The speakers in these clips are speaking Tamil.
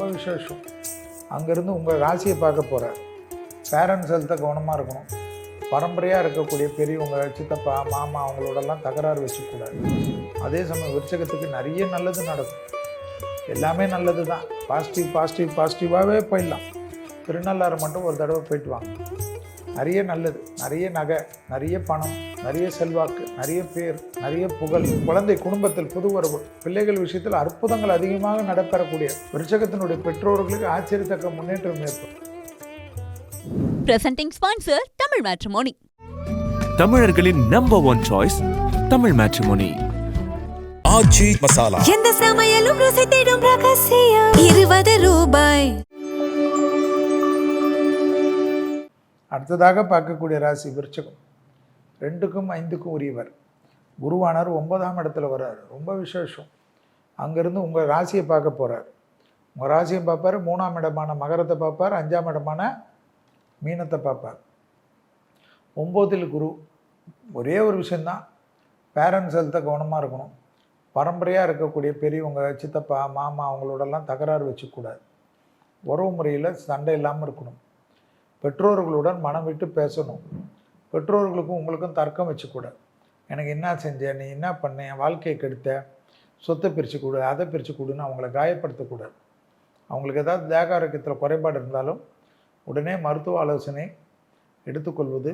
ரொம்ப விசேஷம். அங்கேருந்து உங்கள் ராசியை பார்க்க போகிறார். பேரண்ட்ஸ் ஹெல்த்தை கவனமாக இருக்கணும். பரம்பரையாக இருக்கக்கூடிய பெரியவங்க, சித்தப்பா, மாமா அவங்களோடலாம் தகராறு வச்சுக்கூடாது. அதே சமயம் விருச்சகத்துக்கு நிறைய நல்லது நடக்கும். எல்லாமே நல்லது தான். பாசிட்டிவாகவே போயிடலாம். திருநள்ளாறு மட்டும் ஒரு தடவை போயிட்டு வாங்க. நிறைய நல்லது, நிறைய நகை, நிறைய பணம், நிறைய செல்வாக்கு, நிறைய பேர், நிறைய புகழ், குழந்தை குடும்பத்தில் புதுவரவு, பிள்ளைகள் விஷயத்தில் அற்புதங்கள் அதிகமாக நடைபெறக்கூடிய விருச்சகத்தினுடைய பெற்றோர்களுக்கு ஆச்சரியத்தக்க முன்னேற்றம் ஏற்படும். Presenting sponsor Tamil matrimony. தமிழர்களின் number 1 choice Tamil matrimony. Aachi masala. எந்த சமையலும் ருசி தேடும் ரகசியம் 20 ரூபாய். அடுத்ததாக பார்க்கக்கூடிய ராசி விருச்சகம். 2க்கும் 5க்கும் உரியவர். குருவானார் 9ஆம் இடத்துல வர்றார். ரொம்ப விசேஷம். அங்கேருந்து உங்கள் ராசியை பார்க்க போகிறார். உங்கள் ராசியை பார்ப்பார். 3ஆம் இடமான மகரத்தை பார்ப்பார். 5ஆம் இடமான மீனத்தை பார்ப்பார். 9ல் குரு. ஒரே ஒரு விஷயந்தான், பேரண்ட்ஸ் ஹெல்த்தை கவனமாக இருக்கணும். பரம்பரையாக இருக்கக்கூடிய பெரியவங்க, சித்தப்பா, மாமா அவங்களோடலாம் தகராறு வச்சுக்கூடாது. உறவு முறையில் சண்டை இல்லாமல் இருக்கணும். பெற்றோர்களுடன் மனம் விட்டு பேசணும். பெற்றோர்களுக்கும் உங்களுக்கும் தர்க்கம் வச்சுக்கூடாது. எனக்கு என்ன செஞ்சேன், நீ என்ன பண்ண, என் வாழ்க்கையை கெடுத்த, சொத்தை பிரித்து கொடு, அதை பிரித்து கொடுன்னு அவங்கள காயப்படுத்தக்கூடாது. அவங்களுக்கு ஏதாவது தேக ஆரோக்கியத்தில் குறைபாடு இருந்தாலும் உடனே மருத்துவ ஆலோசனை எடுத்துக்கொள்வது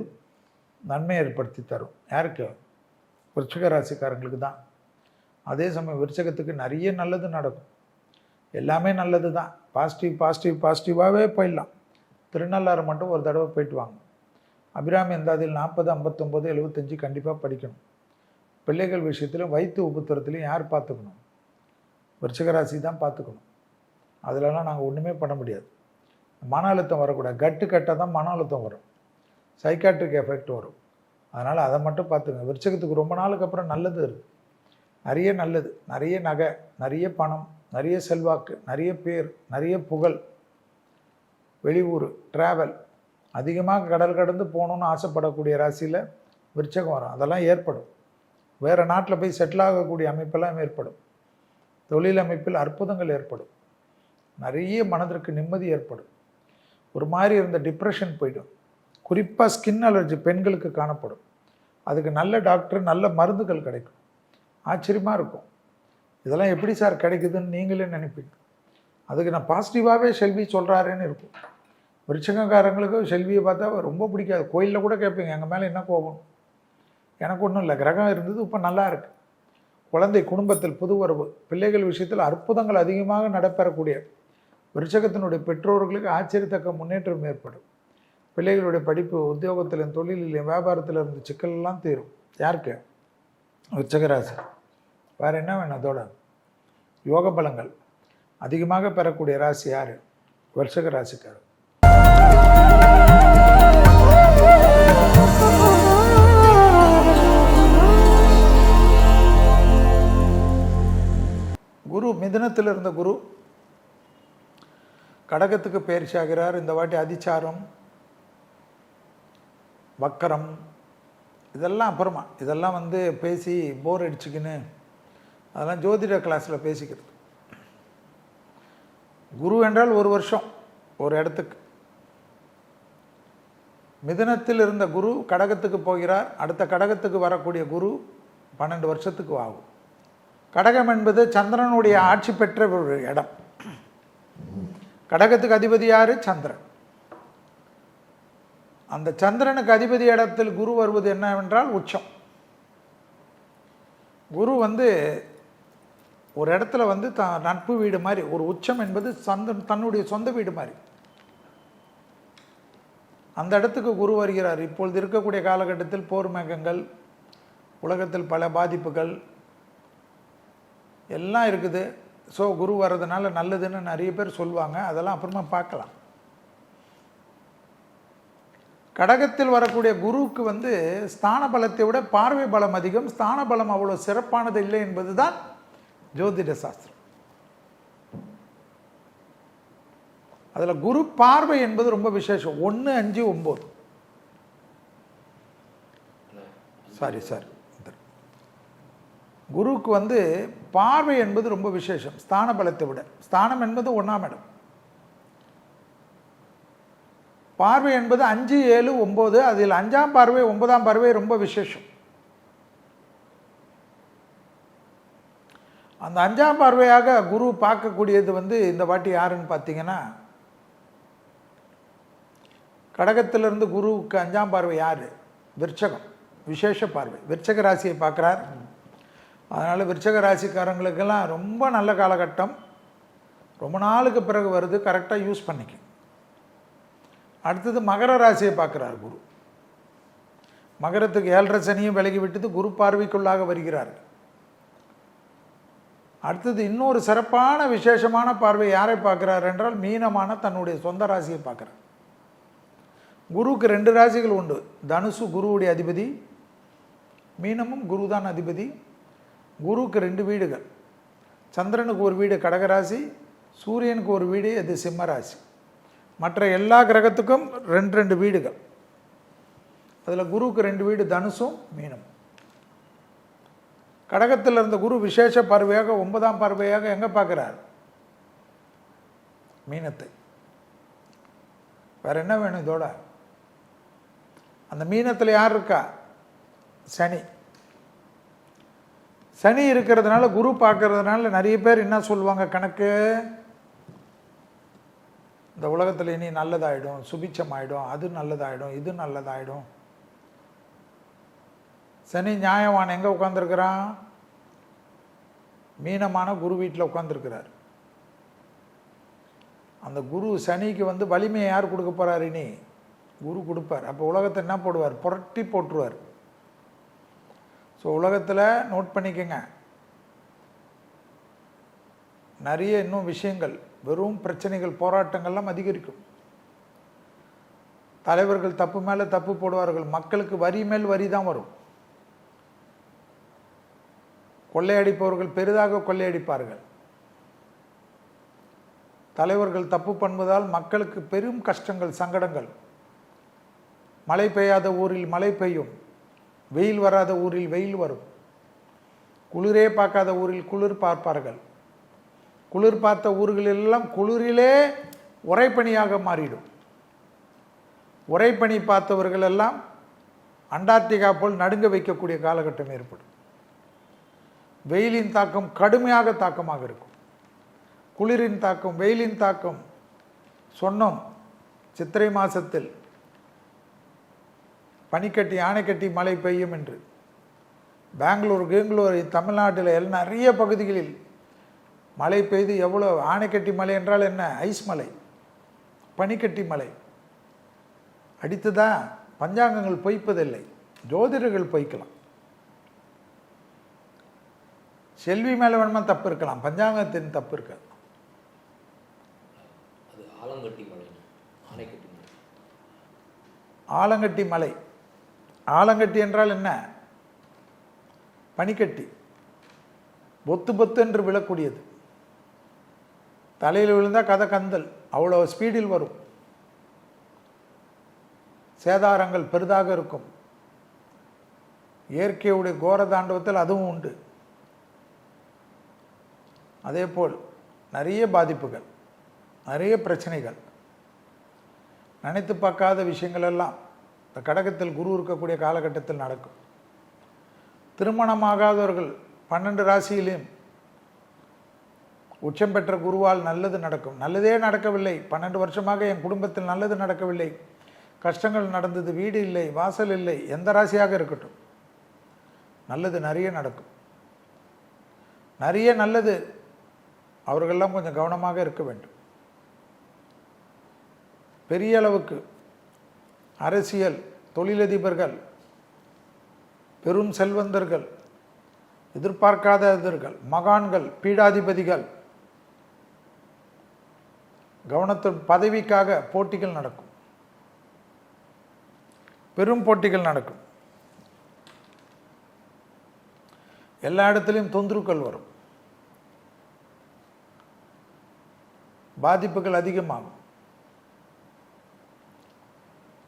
நன்மை ஏற்படுத்தி தரும். யாருக்கு? விருச்சிக ராசிக்காரங்களுக்கு தான். அதே சமயம் விருச்சகத்துக்கு நிறைய நல்லது நடக்கும். எல்லாமே நல்லது தான். பாசிட்டிவாகவே போயிடலாம். திருநள்ளாறு மட்டும் ஒரு தடவை போயிட்டு வாங்க. அபிராமி அந்தாதியில் 40, 59, 75 கண்டிப்பாக படிக்கணும். பிள்ளைகள் விஷயத்திலும் வயிற்று உபத்திரத்துலையும் யார் பார்த்துக்கணும்? விருச்சிகராசி தான் பார்த்துக்கணும். அதிலலாம் நாங்கள் ஒன்றுமே பண்ண முடியாது. மன அழுத்தம் வரக்கூடாது. கட்டாக தான் மன அழுத்தம் வரும். சைக்காட்ரிக் எஃபெக்ட் வரும். அதனால் அதை மட்டும் பார்த்துக்கங்க. விருச்சகத்துக்கு ரொம்ப நாளுக்கு அப்புறம் நல்லது இருக்குது. நிறைய நல்லது, நிறைய நகை, நிறைய பணம், நிறைய செல்வாக்கு, நிறைய பேர், நிறைய புகழ், வெளியூர் ட்ராவல், அதிகமாக கடல் கடந்து போகணுன்னு ஆசைப்படக்கூடிய ராசியில் விருச்சகம் வரும். அதெல்லாம் ஏற்படும். வேறு நாட்டில் போய் செட்டில் ஆகக்கூடிய அமைப்பெல்லாம் ஏற்படும். தொழில் அமைப்பில் அற்புதங்கள் ஏற்படும். நிறைய மனதிற்கு நிம்மதி ஏற்படும். ஒரு மாதிரி இருந்த டிப்ரெஷன் போய்டும். குறிப்பாக ஸ்கின் அலர்ஜி பெண்களுக்கு காணப்படும். அதுக்கு நல்ல டாக்டர், நல்ல மருந்துகள் கிடைக்கும். ஆச்சரியமாக இருக்கும். இதெல்லாம் எப்படி சார் கிடைக்குதுன்னு நீங்களே நினைப்பீங்க. அதுக்கு நான் பாசிட்டிவாகவே செல்வி சொல்கிறாருன்னு இருக்கும். விருச்சிகக்காரங்களுக்கு செல்வியை பார்த்தா ரொம்ப பிடிக்காது. கோயிலில் கூட கேட்பீங்க, எங்கள் மேலே என்ன கோபம்? எனக்கு ஒன்றும் இல்லை, கிரகம் இருந்தது, இப்போ நல்லா இருக்குது. குழந்தை குடும்பத்தில் புதுவரவு, பிள்ளைகள் விஷயத்தில் அற்புதங்கள் அதிகமாக நடைபெறக்கூடிய விருச்சகத்தினுடைய பெற்றோர்களுக்கு ஆச்சரியத்தக்க முன்னேற்றம் ஏற்படும். பிள்ளைகளுடைய படிப்பு, உத்தியோகத்திலும் தொழிலிலும் வியாபாரத்தில் இருந்து சிக்கலெல்லாம் தீரும். யாருக்கு? விருச்சிகராசி. வேறு என்ன வேணும்? அதோட யோக பலங்கள் அதிகமாக பெறக்கூடிய ராசி யார்? விருச்சிக ராசிக்காரர். குரு மிதுனத்தில் இருந்த குரு கடகத்துக்கு பயிற்சி ஆகிறார். இந்த வாட்டி அதிச்சாரம், வக்கரம், இதெல்லாம் அப்புறமா. இதெல்லாம் பேசி போர் அடிச்சுக்கின்னு அதெல்லாம் ஜோதிட கிளாஸில் பேசிக்கிறது. குரு என்றால் ஒரு வருஷம் ஒரு இடத்துக்கு. மிதுனத்தில் இருந்த குரு கடகத்துக்கு போகிறார். அடுத்த கடகத்துக்கு வரக்கூடிய குரு 12 வருஷத்துக்கு ஆகும். கடகம் என்பது சந்திரனுடைய ஆட்சி பெற்ற ஒரு இடம். கடகத்துக்கு அதிபதி யார்? சந்திரன். அந்த சந்திரனுக்கு அதிபதி இடத்தில் குரு வருவது என்னவென்றால் உச்சம். குரு ஒரு இடத்துல நட்பு வீடு மாதிரி. ஒரு உச்சம் என்பது தன்னுடைய சொந்த வீடு மாதிரி. அந்த இடத்துக்கு குரு வருகிறார். இப்பொழுது இருக்கக்கூடிய காலகட்டத்தில் போர் மேகங்கள், உலகத்தில் பல பாதிப்புகள் எல்லாம் இருக்குது. ஸோ குரு வர்றதுனால நல்லதுன்னு நிறைய பேர் சொல்லுவாங்க. அதெல்லாம் அப்புறமா பார்க்கலாம். கடகத்தில் வரக்கூடிய குருவுக்கு ஸ்தான பலத்தை விட பார்வை பலம் அதிகம். ஸ்தான பலம் அவ்வளோ சிறப்பானது இல்லை என்பது தான் ஜோதிட சாஸ்திரம். அதில் குரு பார்வை என்பது ரொம்ப விசேஷம். 1, 5, 9 சாரி குருவுக்கு பார்வை என்பது ரொம்ப விசேஷம். ஸ்தான பலத்தை விட. ஸ்தானம் என்பது 1ஆம் இடம். பார்வை என்பது 5, 7, 9. அதில் 5ஆம் பார்வை 9ஆம் பார்வை ரொம்ப விசேஷம். அந்த 5ஆம் பார்வையாக குரு பார்க்கக்கூடியது இந்த வாட்டி யாருன்னு பார்த்தீங்கன்னா, கடகத்திலிருந்து குருவுக்கு 5ஆம் பார்வை யார்? விருச்சகம். விசேஷ பார்வை. விருச்சக ராசியை பார்க்குறார். அதனால் விருச்சக ராசிக்காரங்களுக்கெல்லாம் ரொம்ப நல்ல காலகட்டம். ரொம்ப நாளுக்கு பிறகு வருது, கரெக்டாக யூஸ் பண்ணிக்க. அடுத்தது மகர ராசியை பார்க்குறார் குரு. மகரத்துக்கு 7.5 சனியும் விலகி விட்டது, குரு பார்வைக்குள்ளாக வருகிறார். அடுத்தது இன்னொரு சிறப்பான விசேஷமான பார்வை யாரை பார்க்குறார் என்றால், மீனமான தன்னுடைய சொந்த ராசியை பார்க்குறார். குருவுக்கு 2 ராசிகள் உண்டு. தனுசு குருவுடைய அதிபதி, மீனமும் குரு தான் அதிபதி. குருவுக்கு 2 வீடுகள். சந்திரனுக்கு ஒரு வீடு கடகராசி, சூரியனுக்கு ஒரு வீடு அது சிம்ம ராசி. மற்ற எல்லா கிரகத்துக்கும் 2 வீடுகள். அதில் குருவுக்கு 2 வீடு தனுசும் மீனமும். கடகத்தில் இருந்த குரு விசேஷ பார்வையாக 9ஆம் பார்வையாக எங்கே பார்க்குறார்? மீனத்தை. வேற என்ன வேணும் இதோட? அந்த மீனத்தில் யார் இருக்கா? சனி. சனி இருக்கிறதுனால, குரு பார்க்கறதுனால நிறைய பேர் என்ன சொல்லுவாங்க கணக்கு, இந்த உலகத்தில் இனி நல்லதாயிடும், சுபிச்சம் ஆகிடும், அது நல்லதாயிடும், இது நல்லதாயிடும். சனி நியாயவான் எங்கே உட்காந்துருக்கிறான்? மீனமான குரு வீட்டில் உட்காந்துருக்கிறார். அந்த குரு சனிக்கு வலிமையை யார் கொடுக்க போகிறார்? இனி குரு கொடுப்பார். அப்போ உலகத்தை என்ன போடுவார்? புரட்டி போட்டுருவார். ஸோ உலகத்தில் நோட் பண்ணிக்கங்க, நிறைய இன்னும் விஷயங்கள், வெறும் பிரச்சனைகள், போராட்டங்கள்லாம் அதிகரிக்கும். தலைவர்கள் தப்பு மேலே தப்பு போடுவார்கள். மக்களுக்கு வரி மேல் வரி தான் வரும். கொள்ளையடிப்பவர்கள் பெரிதாக கொள்ளையடிப்பார்கள். தலைவர்கள் தப்பு பண்ணுவதால் மக்களுக்கு பெரும் கஷ்டங்கள், சங்கடங்கள். மழை பெய்யாத ஊரில் மழை பெய்யும், வெயில் வராத ஊரில் வெயில் வரும். குளிரே பார்க்காத ஊரில் குளிர் பார்ப்பார்கள். குளிர் பார்த்த ஊர்களெல்லாம் குளிரிலே உறைபனியாக மாறிடும். உறைபனி பார்த்தவர்கள் எல்லாம் அண்டார்டிகா போல் நடுங்க வைக்கக்கூடிய காலகட்டம் ஏற்படும். வெயிலின் தாக்கம் கடுமையாக தாக்கமாக இருக்கும். குளிரின் தாக்கம், வெயிலின் தாக்கம். சொன்னோம் சித்திரை மாதத்தில் பனிக்கட்டி ஆணைக்கட்டி மழை பெய்யும் என்று. பெங்களூர் தமிழ்நாட்டில் நிறைய பகுதிகளில் மழை பெய்து எவ்வளோ. ஆணைக்கட்டி மழை என்றால் என்ன? ஐஸ் மலை, பனிக்கட்டி மலை. அடித்துதான் பஞ்சாங்கங்கள் பொய்ப்பதில்லை, ஜோதிடர்கள் பொய்க்கலாம். செல்வி மேலே வேணுமா தப்பு இருக்கலாம், பஞ்சாங்கத்தின் தப்பு இருக்காது. ஆலங்கட்டி மலை. ஆலங்கட்டி என்றால் என்ன? பனிக்கட்டி, பொத்து பொத்து என்று விழக்கூடியது. தலையில் விழுந்தால் கதை கந்தல், அவ்வளோ ஸ்பீடில் வரும். சேதாரங்கள் பெரிதாக இருக்கும். இயற்கையுடைய கோர தாண்டவத்தில் அதுவும் உண்டு. அதே போல் நிறைய பாதிப்புகள், நிறைய பிரச்சனைகள், நினைத்து பார்க்காத விஷயங்கள் எல்லாம் இந்த கடகத்தில் குரு இருக்கக்கூடிய காலகட்டத்தில் நடக்கும். திருமணமாகாதவர்கள் 12 ராசியிலையும் உச்சம் பெற்ற குருவால் நல்லது நடக்கும். நல்லதே நடக்கவில்லை, 12 வருஷமாக என் குடும்பத்தில் நல்லது நடக்கவில்லை, கஷ்டங்கள் நடந்தது, வீடு இல்லை, வாசல் இல்லை, எந்த ராசியாக இருக்கட்டும், நல்லது நிறைய நடக்கும். நிறைய நல்லது. அவர்களெல்லாம் கொஞ்சம் கவனமாக இருக்க வேண்டும். பெரிய அளவுக்கு அரசியல், தொழிலதிபர்கள், பெரும் செல்வந்தர்கள், எதிர்பார்க்காதவர்கள், மகான்கள், பீடாதிபதிகள், கவனத்தின் பதவிக்காக போட்டிகள் நடக்கும். பெரும் போட்டிகள் நடக்கும். எல்லா இடத்துலையும் தொந்தரவுகள் வரும், பாதிப்புகள் அதிகமாகும்,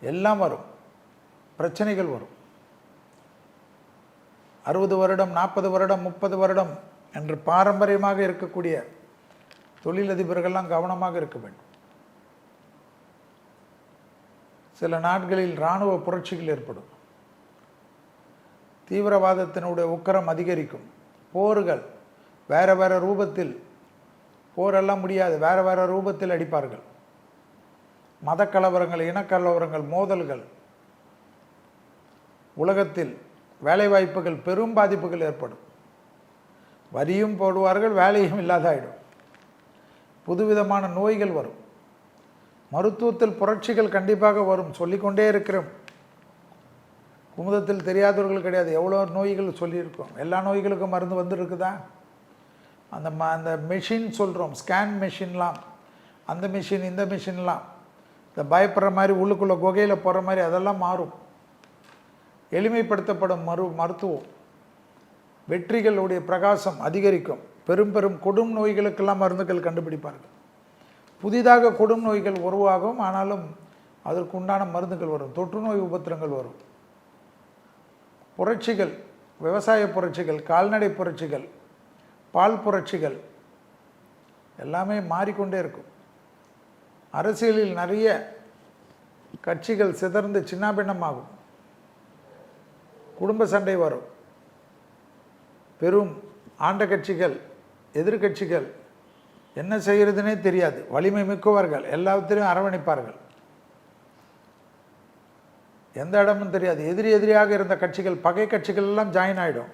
எல்லாம் வரும், பிரச்சனைகள் வரும். 60 வருடம், 40 வருடம், 30 வருடம் என்று பாரம்பரியமாக இருக்கக்கூடிய தொழிலதிபர்கள்லாம் கவனமாக இருக்க வேண்டும். சில நாட்களில் இராணுவ புரட்சிகள் ஏற்படும். தீவிரவாதத்தினுடைய உக்கிரம் அதிகரிக்கும். போர்கள் வேறு வேறு ரூபத்தில், போரெல்லாம் முடியாது, வேறு வேறு ரூபத்தில் அடிப்பார்கள். மதக்கலவரங்கள், இனக்கலவரங்கள், மோதல்கள், உலகத்தில் வேலைவாய்ப்புகள், பெரும் பாதிப்புகள் ஏற்படும். வரியும் போடுவார்கள், வேலையும் இல்லாதாயிடும். புதுவிதமான நோய்கள் வரும். மருத்துவத்தில் புரட்சிகள் கண்டிப்பாக வரும். சொல்லிக்கொண்டே இருக்கிறோம். குமுதத்தில் தெரியாதவர்கள் கிடையாது. எவ்வளோ நோய்கள் சொல்லியிருக்கோம். எல்லா நோய்களுக்கும் மருந்து வந்துருக்குதா? அந்த மெஷின் சொல்கிறோம், ஸ்கேன் மெஷின்லாம், அந்த மிஷின் இந்த மிஷின்லாம், இந்த பயப்படுற மாதிரி உள்ளுக்குள்ளே குகையில் போகிற மாதிரி அதெல்லாம் மாறும். எளிமைப்படுத்தப்படும் மருத்துவம், வெற்றிகளுடைய பிரகாசம் அதிகரிக்கும். பெரும் பெரும் கொடும் நோய்களுக்கெல்லாம் மருந்துகள் கண்டுபிடிப்பார்கள். புதிதாக கொடும் நோய்கள் உருவாகும். ஆனாலும் அதற்கு உண்டான மருந்துகள் வரும். தொற்று நோய் உபத்திரங்கள் வரும். புரட்சிகள், விவசாய புரட்சிகள், கால்நடை புரட்சிகள், பால் புரட்சிகள் எல்லாமே மாறிக்கொண்டே இருக்கும். அரசியலில் நிறைய கட்சிகள் சிதறந்து சின்னாபின்னமாகும். குடும்ப சண்டை வரும். பெரும் ஆண்ட கட்சிகள், எதிர்கட்சிகள் என்ன செய்கிறதுனே தெரியாது. வலிமை மிக்கவர்கள் எல்லாத்திலையும் அரவணைப்பார்கள். எந்த இடமும் தெரியாது. எதிரியாக இருந்த கட்சிகள், பகை கட்சிகள் எல்லாம் ஜாயின் ஆகிடும்.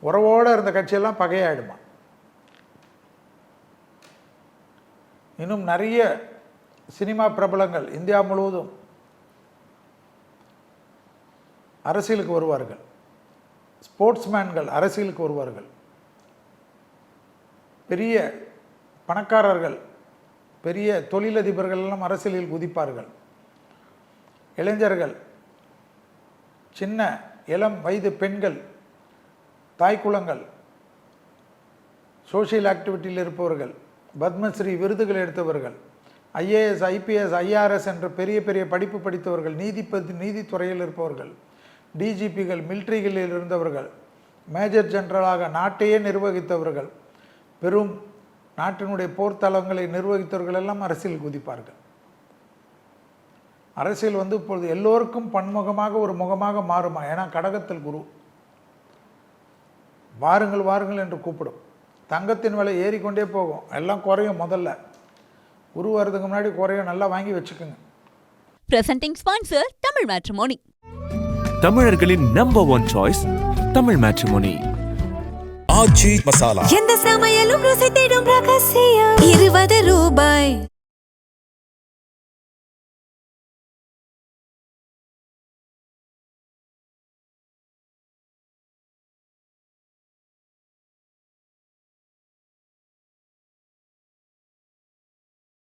உறவோடு இருந்த கட்சியெல்லாம் பகையாயிடுமா. இன்னும் நிறைய சினிமா பிரபலங்கள் இந்தியா முழுவதும் அரசியலுக்கு வருவார்கள். ஸ்போர்ட்ஸ்மேன்கள் அரசியலுக்கு வருவார்கள். பெரிய பணக்காரர்கள், பெரிய தொழிலதிபர்கள் எல்லாம் அரசியலில் குதிப்பார்கள். இளைஞர்கள், சின்ன இளம் வயது பெண்கள், தாய்க்குளங்கள், சோஷியல் ஆக்டிவிட்டியில் இருப்பவர்கள், பத்மஸ்ரீ விருதுகள் எடுத்தவர்கள், ஐஏஎஸ், ஐபிஎஸ், ஐஆர்எஸ் என்ற பெரிய பெரிய படிப்பு படித்தவர்கள், நீதித்துறையில் இருப்பவர்கள், டிஜிபிகள், மிலிட்ரிகளில் இருந்தவர்கள், மேஜர் ஜெனரலாக நாட்டையே நிர்வகித்தவர்கள், பெரும் நாட்டினுடைய போர்த்தளங்களை நிர்வகித்தவர்கள் எல்லாம் அரசியல் குதிப்பார்கள். அரசியல் இப்பொழுது எல்லோருக்கும் பன்முகமாக ஒரு முகமாக மாறுமா. ஏன்னா கடகத்தில் குரு வாருங்கள் வாருங்கள் என்று கூப்பிடும். தங்கத்தின் விலை ஏறிக்கொண்டே போகும். எல்லாம் குறையும். முதல்ல குரு வர்றதுக்கு முன்னாடி குறையும். நல்லா வாங்கி வச்சுக்கோங்க. Presenting sponsor Tamil matrimony. தமிழர்களின் number one choice Tamil matrimony. Aachi masala. எந்த சமையலும் ருசி தேடும் ரகசியம். 20 ரூபாய்.